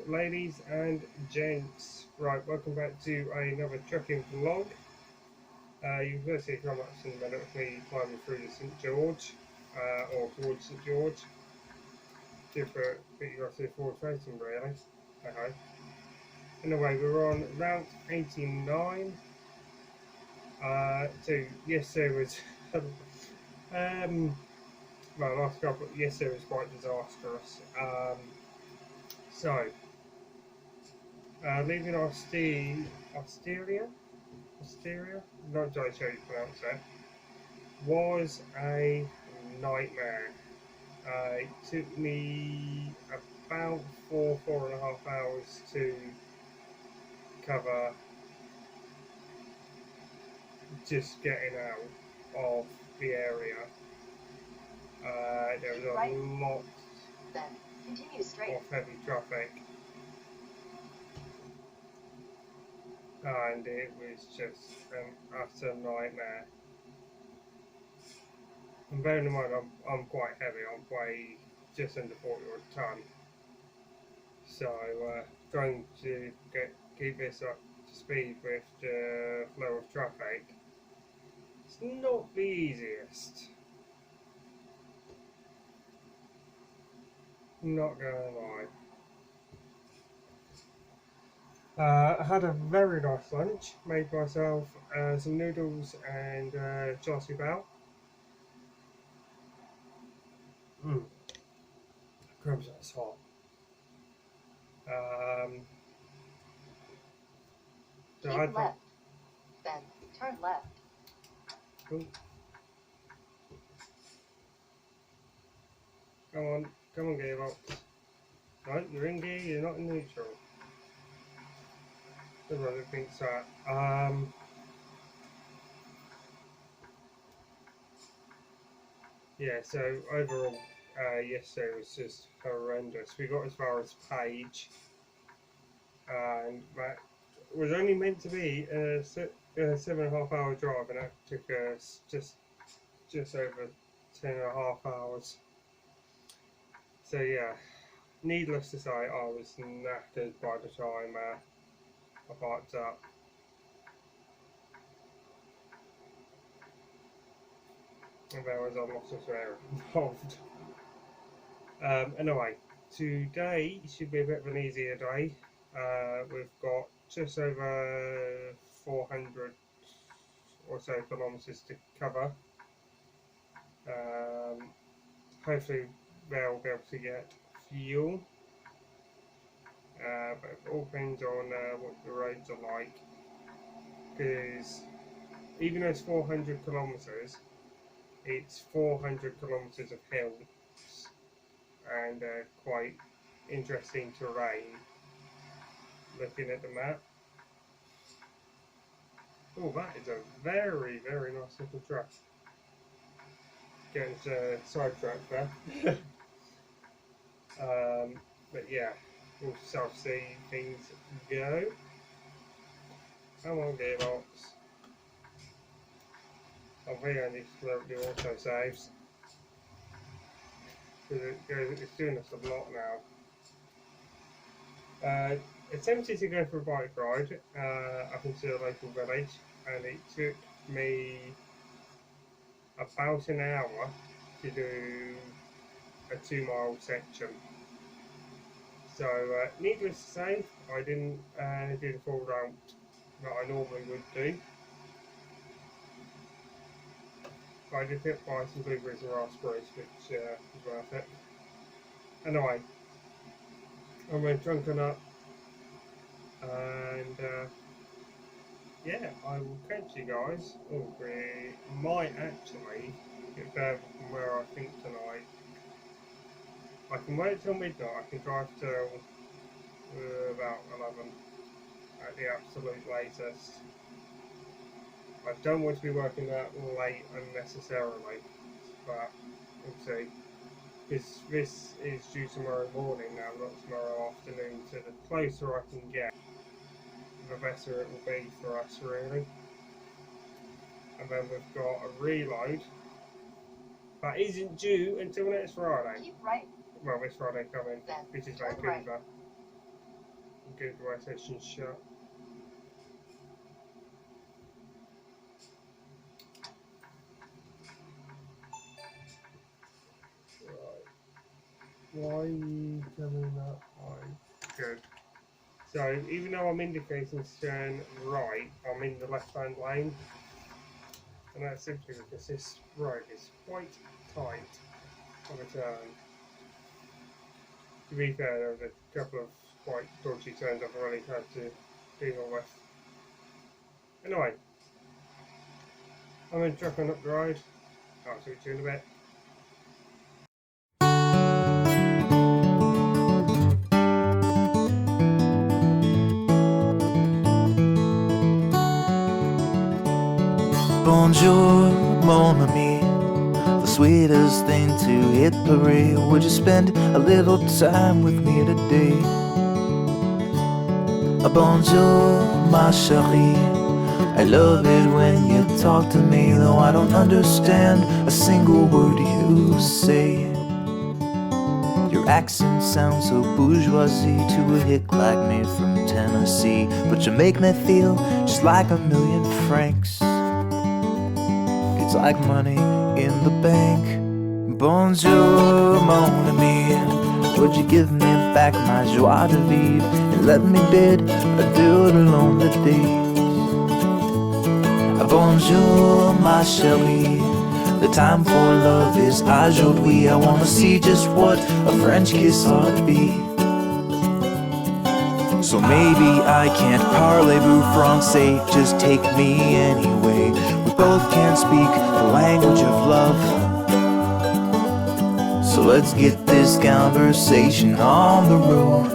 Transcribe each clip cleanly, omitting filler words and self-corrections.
ladies and gents. Right, welcome back to another trekking vlog. You can see how much in a minute of me climbing through the St George, or towards St George. Different, but you got to see forward facing really. Okay. Anyway, we're on Route 89. So yesterday was, well, last couple. Yesterday was quite disastrous. So. Leaving Osteria, not entirely sure how you pronounce it, was a nightmare. It took me about four and a half hours to cover just getting out of the area. There was a lot of heavy traffic. And it was just an utter nightmare. And bearing in mind, I'm quite heavy. I'm weigh just under 40 or a ton. So trying to keep this up to speed with the flow of traffic, it's not the easiest. Not gonna lie. I had a very nice lunch. Made myself some noodles and chassis bao. Crumbs, that's hot. So Keep left, then turn left. Ooh. Come on, gearbox. Right, you're in gear, you're not in neutral. Everybody thinks that. Yeah, so overall, yesterday was just horrendous. We got as far as Page, and that was only meant to be a 7.5 hour drive, and that took us just over 10.5 hours. So yeah, needless to say, I was knackered by the time I parked up. And there was a lot of swearing involved. Anyway, today should be a bit of an easier day. We've got just over 400 or so kilometres to cover. Hopefully they'll be able to get fuel, but it all depends on what the roads are like, because even though it's 400 kilometres, it's 400 kilometres of hills and quite interesting terrain. Looking at the map, oh, that is a very nice little track. Getting sidetracked there. But yeah, we'll just see things go. Come on, gearbox. I'm here and it's the auto saves. It's doing us a lot now. Attempted to go for a bike ride up into the local village, and it took me about an hour to do a 2-mile section. So needless to say, I didn't do the full route that I normally would do. But I did hit by some blueberries and raspberries, which was worth it. Anyway, I went drunken up, and yeah, I will catch you guys. Oh, we might actually get further from where I think tonight. I can wait till midnight. I can drive till about 11 at the absolute latest. I don't want to be working that late unnecessarily, but we'll see. Because this is due tomorrow morning now, not tomorrow afternoon, so the closer I can get, the better it will be for us, really. And then we've got a reload that isn't due until next Friday. Keep right. Well, this Friday coming, which is Vancouver. Right. good way session shut. Right. Why are you coming that way? Good. So even though I'm indicating to turn right, I'm in the left-hand lane, and that's simply because this road is quite tight on a turn. To be fair, there was a couple of quite dodgy turns I've already had to deal with. Anyway, I'm in trucking up the road. I'll see you in a bit. Bonjour, mon ami. The sweetest thing to hit parade. Would you spend a little time with me today? Bonjour, ma chérie. I love it when you talk to me, though I don't understand a single word you say. Your accent sounds so bourgeoisie to a hick like me from Tennessee, but you make me feel just like $1,000,000 francs. It's like money in the bank. Bonjour, mon ami. Would you give me back my joie de vivre and let me bid adieu to lonely days? Bonjour, ma chérie. The time for love is aujourd'hui. I wanna see just what a French kiss ought to be. So maybe I can't parlez-vous français, just take me anyway. We both can't speak the language of love, so let's get this conversation on the road.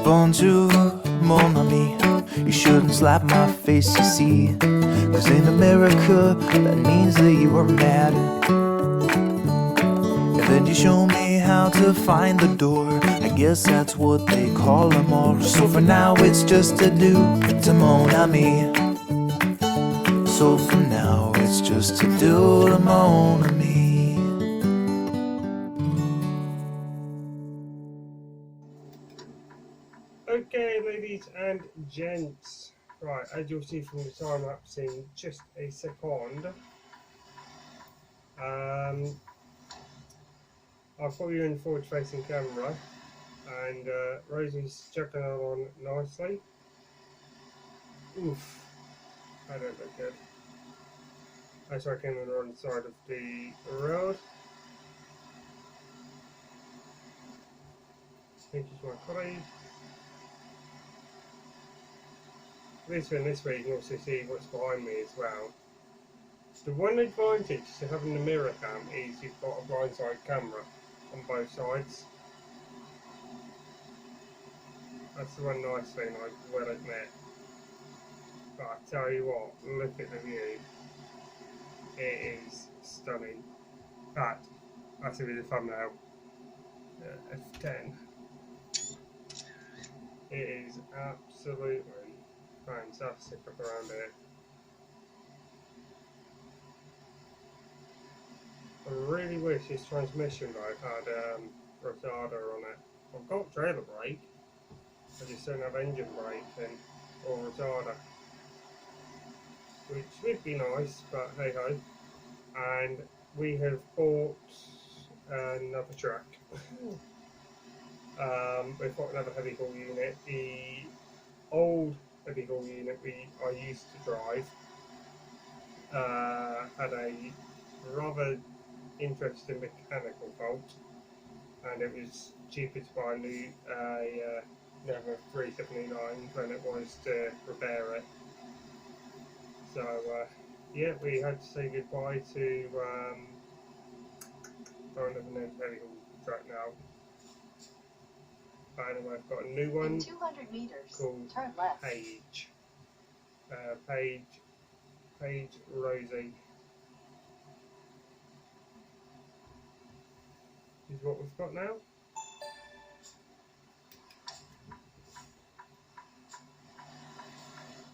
Bonjour, mon ami. You shouldn't slap my face, you see, 'cause in America that means that you are mad. And then you show me how to find the door. I guess that's what they call them all. So for now it's just adieu to mon ami. So for now it's just adieu to mon ami. Okay, ladies and gents. Right, as you'll see from the time lapse in just a second, I've got you in the forward facing camera, and Rosie's chucking it on nicely. Oof, I don't look good. That's why I came on the wrong side of the road. Thank you to my colleague. This way you can also see what's behind me as well. The one advantage to having the mirror cam is you've got a blindside camera on both sides. That's the one nice thing I will admit. But I tell you what, look at the view. It is stunning. That's going to be the thumbnail. F10. It is absolutely fantastic up around here. I really wish this transmission light had retarder on it. I've got trailer brake, I just don't have engine brake or retarder, which would be nice, but hey ho. And we have bought another truck. We've got another heavy haul unit. The old heavy haul unit I used to drive had a rather interesting mechanical fault, and it was cheaper to buy another 379 than it was to repair it. So yeah, we had to say goodbye to another heavy haul truck now. But anyway, I've got a new one. In 200 meters, called turn left. Paige. Paige Rosie is what we've got now.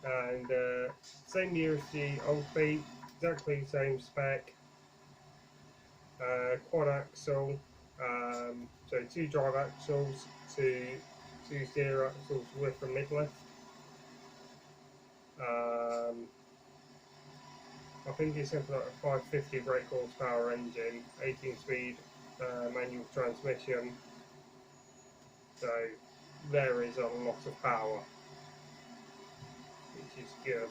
and same year as the old Beat, exactly same spec, quad axle, so 2 drive axles, two steer axles with a mid-lift. I think it's something like a 550 brake horsepower engine, 18-speed manual transmission, so there is a lot of power, which is good.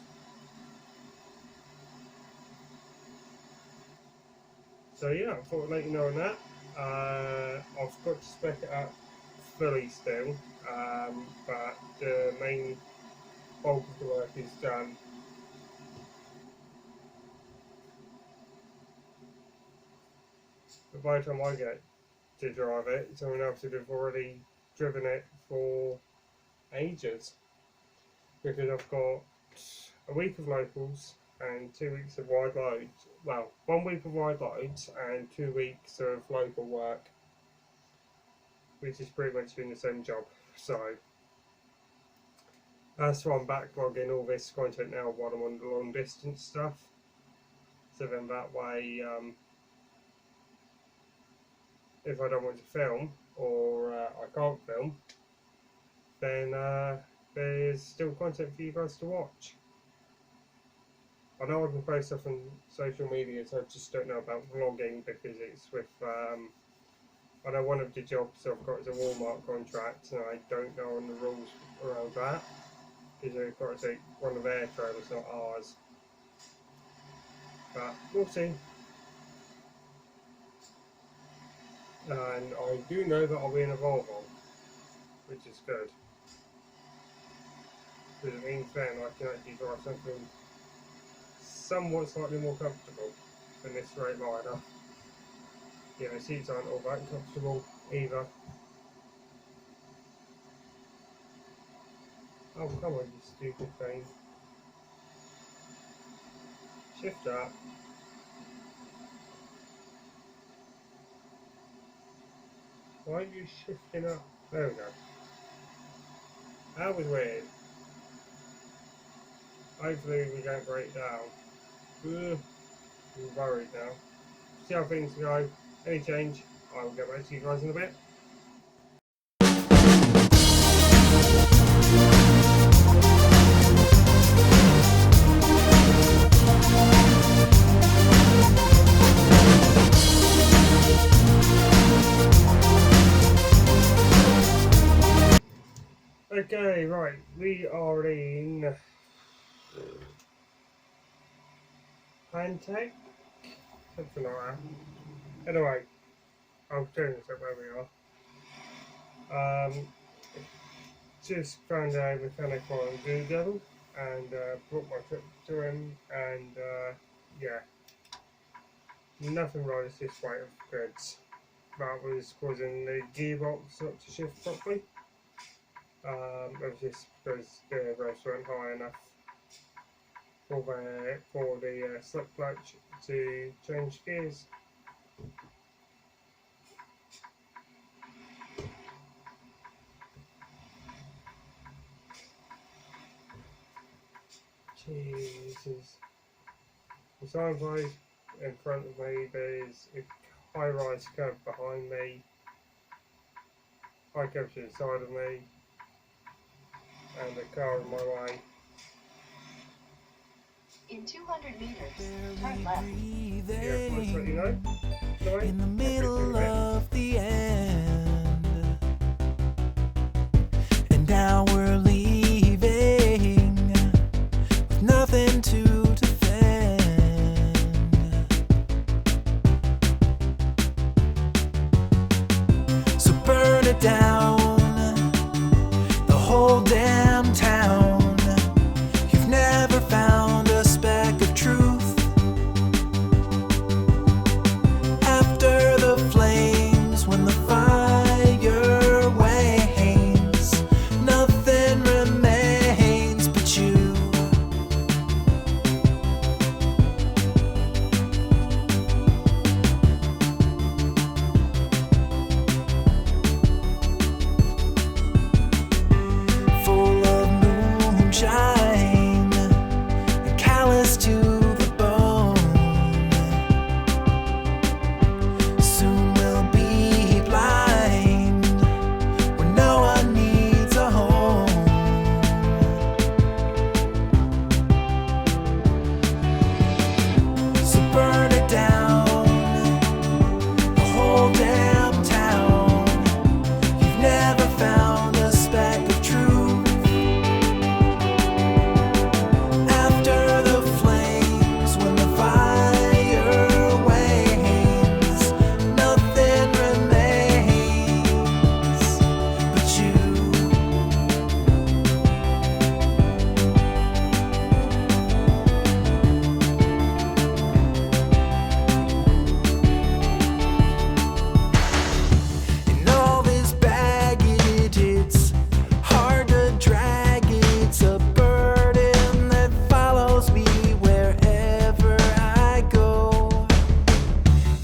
So yeah, I thought I'd let you know on that. I've got to spec it up fully still, but the main bulk of the work is done. But by the time I get to drive it, someone else would have already driven it for ages, because I've got a week of locals and 2 weeks of wide loads. Well, 1 week of wide loads and 2 weeks of local work, which has pretty much been the same job. So that's why I'm backlogging all this content now while I'm on the long distance stuff. So then that way, if I don't want to film or I can't film, then there's still content for you guys to watch. I know I can post stuff on social media, so I just don't know about vlogging because it's with, I know one of the jobs I've got is a Walmart contract, and I don't know on the rules around that, because they've got to take one of their trailers, not ours. But we'll see. And I do know that I'll be in a Volvo, which is good, because it means then I can actually drive something somewhat slightly more comfortable than this straight liner. Yeah, the seats aren't all that comfortable either. Oh, come on, you stupid thing. Shift up. Why are you shifting up? There we go. That was weird. Hopefully we don't break down. I'm worried now. See how things go. Any change, I will get back to you guys in a bit. Okay, right, we are in Montains, something like that. Anyway, I'll turn this up where we are. Just found a mechanic on Google and brought my trip to him, and yeah, nothing right, it's just weight of goods. That was causing the gearbox not to shift properly. It was just because the revs weren't high enough for the slip clutch to change gears. Jesus. The sideways in front of me, there's a high-rise curb behind me, high curb to the side of me, and a car in my way. In 200 meters, turn left. Yeah, let's let you know. Sorry, in the middle of the end, and now we're leaving with nothing to defend. So burn it down, the whole damn town. You've never found a speck of truth after the flame found a speck of truth. After the flames, when the fire wanes, nothing remains but you. And all this baggage, it's hard to drag. It's a burden that follows me wherever I go.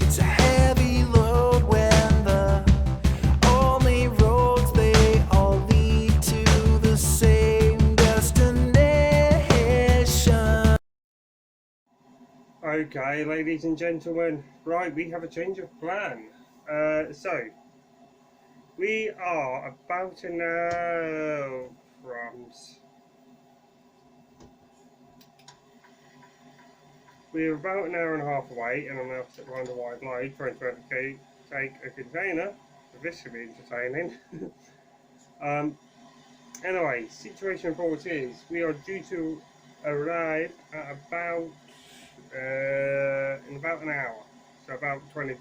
It's a heavy load when the only roads, they all lead to the same destination. Okay, ladies and gentlemen, right, we have a change of plan. So, we are about an hour We're about an hour and a half away, and I'm now sitting behind a wide load trying to take a container. This should be entertaining. Anyway, situation report is we are due to arrive at about in about an hour, so about 5:20.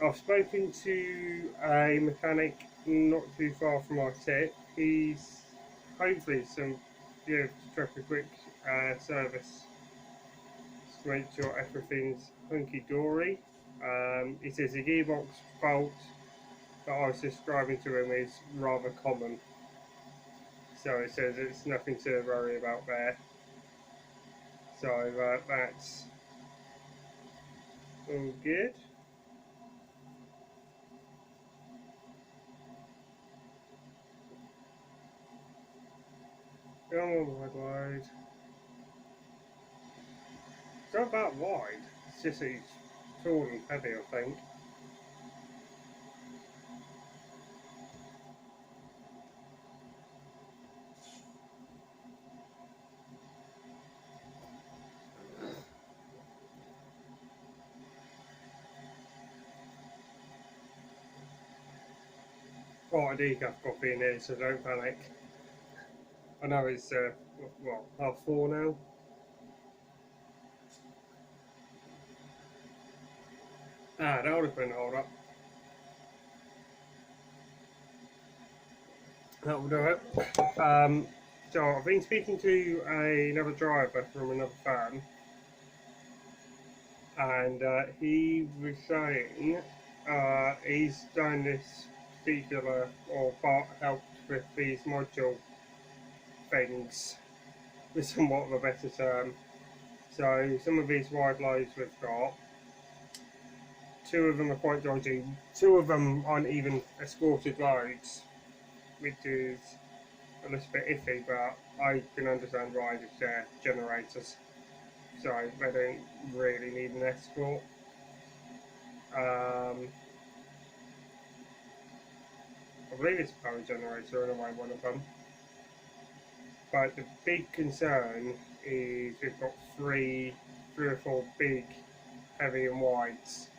I've spoken to a mechanic not too far from our tip. He's hopefully to track a quick service to make sure everything's hunky-dory. He says the gearbox fault that I was describing to him is rather common, so it says it's nothing to worry about there. So that's all good. Come on, wide load. It's not that wide, it's just that he's tall and heavy, I think. Quite a decaf coffee in here, so don't panic. I know it's, 4:30 now? Ah, that would have been a hold up. That will do it. So I've been speaking to another driver from another firm, and he was saying he's done this particular, or helped with these module things, with somewhat of a better term. So some of these wide loads we've got, 2 of them are quite dodgy, 2 of them aren't even escorted loads, which is a little bit iffy, but I can understand why they're generators, so they don't really need an escort. I believe it's a power generator anyway, one of them. But the big concern is we've got three or four big heavy and wides,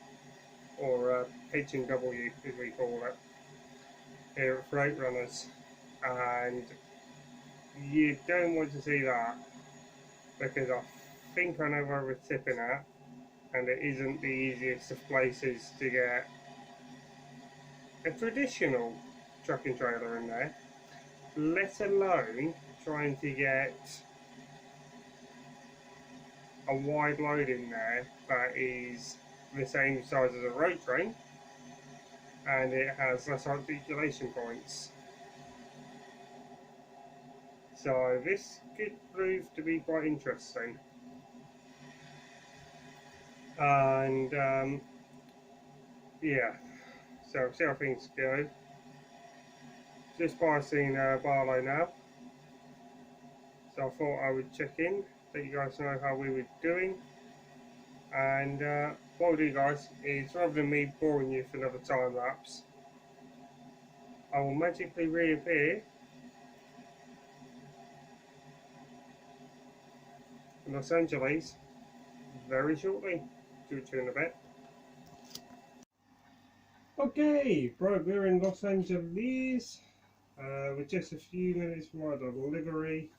or H&W as we call it, here at Freight Runners, and you don't want to see that, because I think I know where we're tipping at, and it isn't the easiest of places to get a traditional truck and trailer in there, let alone trying to get a wide load in there that is the same size as a road train, and it has less articulation points. So this could prove to be quite interesting. And yeah, so see how things go. Just passing Barlow now, so I thought I would check in, let you guys know how we were doing. And what I'll do, guys, is rather than me boring you for another time lapse, I will magically reappear in Los Angeles very shortly. Do it in a bit. Okay, right, we're in Los Angeles. We're just a few minutes from our delivery.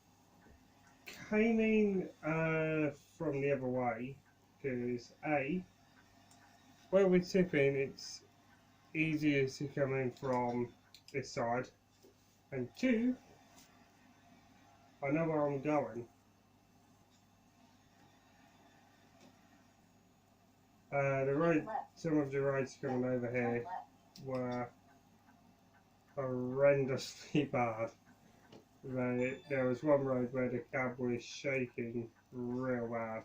Came in from the other way because A, where we're tipping, it's easier to come in from this side, and two, I know where I'm going. The road, some of the roads coming over here were horrendously bad. There was one road where the cab was shaking real bad.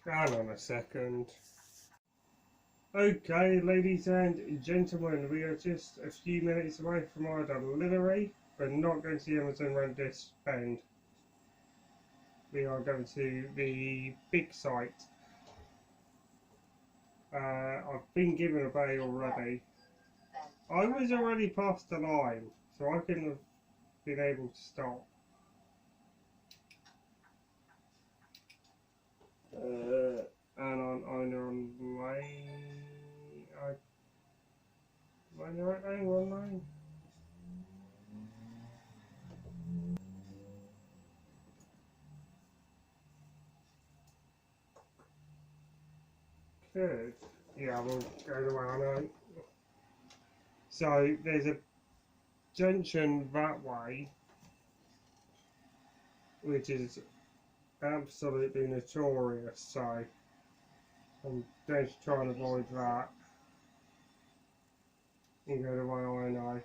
Hang on a second. Okay, ladies and gentlemen, we are just a few minutes away from our delivery. We're not going to the Amazon Road this bend. We are going to the big site. I've been given a bay already. I was already past the line, so I couldn't have been able to stop. And on lane. Am I in the right lane? Wrong lane? Good. Yeah, we'll go the way I know. So there's a junction that way, which is absolutely notorious. So I'm going to try and avoid that and go the way I know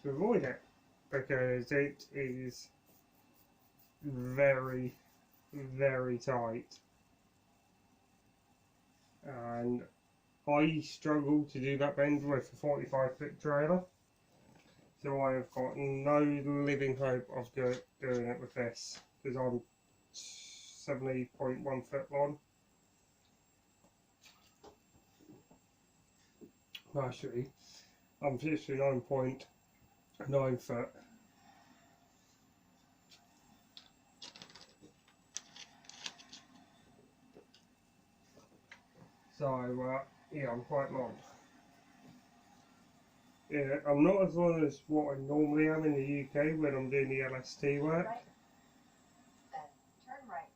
to avoid it, because it is very, very tight, and I struggle to do that bend with a 45-foot trailer, so I have got no living hope of doing it with this, because I'm 70.1 foot long. Actually, I'm 69.9 foot. So, yeah, I'm quite long. Yeah, I'm not as long as what I normally am in the UK when I'm doing the LST work. Right. Then turn right.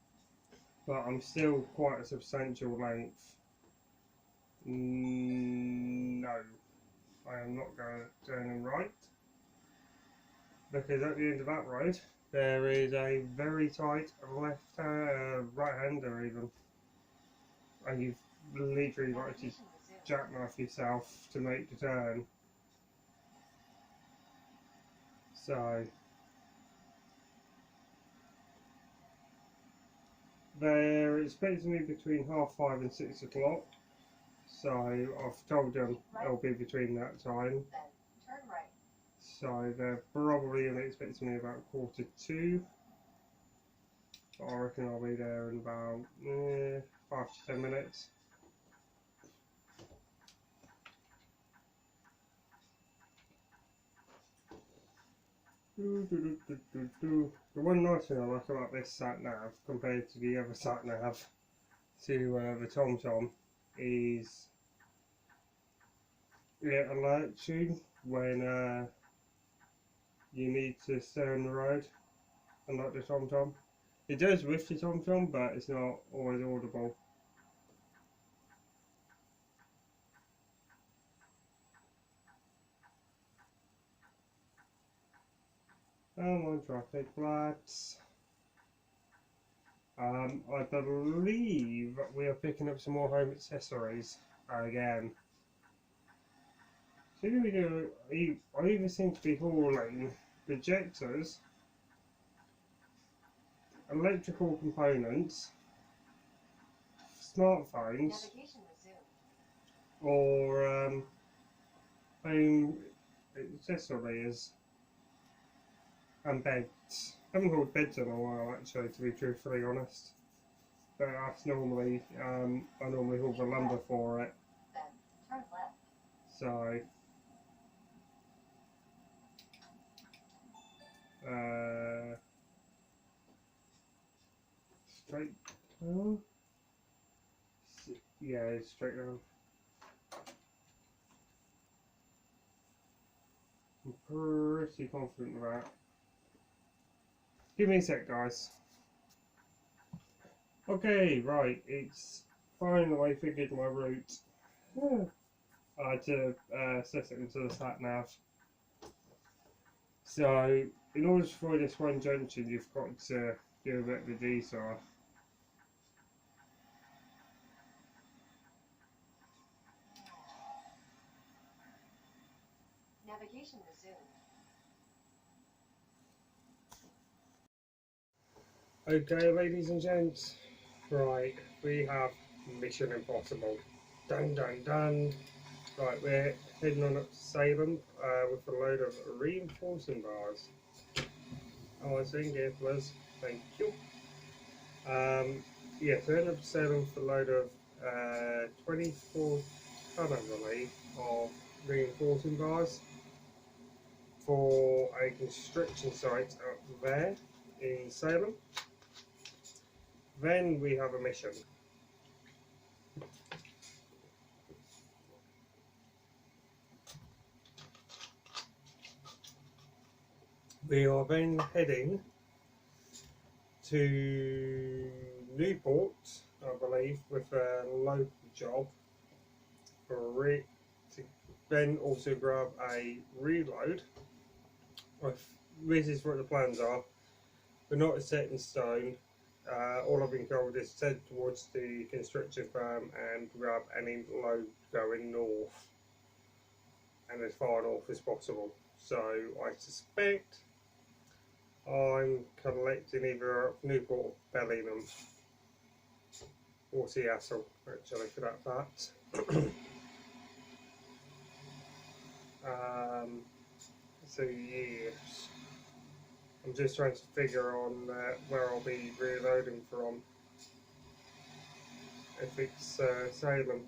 But I'm still quite a substantial length. No, I am not going to turn right, because at the end of that road there is a very tight right-hander even, and you've literally got to jackknife yourself to make the turn. So they're expecting me between 5:30 and 6 o'clock. So I've told them it'll be between that time. Then turn right. So they're probably only expecting me about 1:45. I reckon I'll be there in about 5 to 10 minutes. The one nice thing I like about this sat nav compared to the other sat nav to the TomTom is it alerts you when you need to stay on the road, unlike the TomTom. It does with the TomTom, but it's not always audible. On traffic lights. I believe we are picking up some more home accessories again. So here we go. I even seem to be hauling projectors, electrical components, smartphones, Navigation resumed. or home accessories and beds. I haven't hauled beds in a while actually, to be truthfully honest. But that's normally, I normally haul the lumber for it. Then turn left. So, straight Oh. Yeah, it's straight down. I'm pretty confident with that. Give me a sec, guys. Okay, right, it's finally figured my route. I had to set it into the sat nav. So, in order to avoid this one junction, you've got to do a bit of a detour. Navigation resumed. Okay, ladies and gents, right, we have Mission Impossible. Dun dun dun. Right, we're heading on up to Salem with a load of reinforcing bars. Oh, I think it was. Thank you. Yeah, so heading up to Salem with a load of 24 ton, I believe, of reinforcing bars for a construction site up there in Salem. Then we have a mission. We are then heading to Newport, I believe, with a local job to then also grab a reload. This is what the plans are. We're not set in stone. All I've been told is head towards the construction firm and grab any load going north and as far north as possible. So I suspect I'm collecting either Newport or Bellingham or Seattle, actually, for that fact. So yes, I'm just trying to figure on where I'll be reloading from. If it's Salem,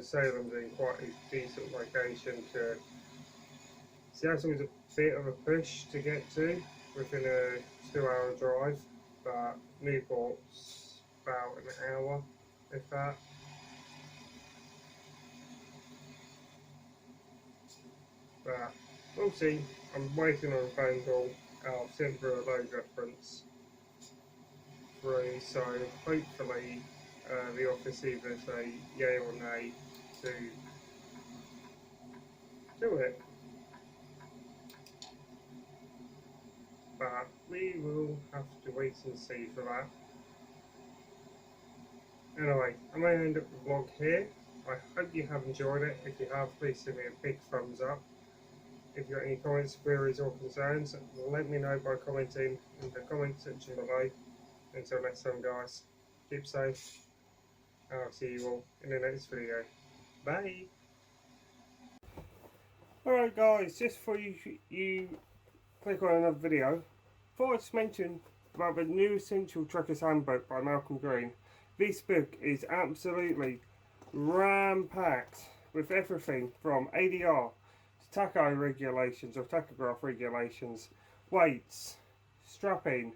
Salem's in quite a decent location to. Seattle is a bit of a push to get to within a 2-hour drive, but Newport's about an hour, if that. But we'll see. I'm waiting on a phone call. I've sent through a load reference through, so hopefully the office either say yay or nay to do it. But we will have to wait and see for that. Anyway, I'm going to end up the vlog here. I hope you have enjoyed it. If you have, please give me a big thumbs up. If you've got any comments, queries or concerns, let me know by commenting in the comment section below. Until next time, guys, keep safe, and I'll see you all in the next video. Bye! Alright guys, just before you click on another video, thought I'd just mention about the new Essential Trucker's Handbook by Malcolm Green. This book is absolutely ram-packed with everything from ADR to tacho regulations or tachograph regulations, weights, strapping,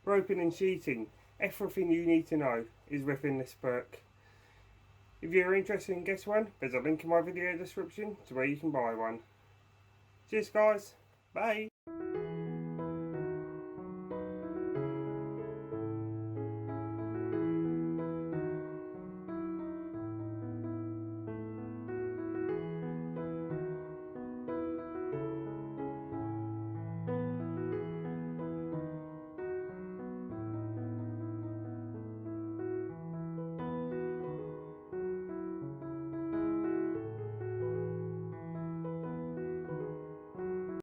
roping and sheeting. Everything you need to know is within this book. If you're interested in getting one, there's a link in my video description to where you can buy one. Cheers guys, bye!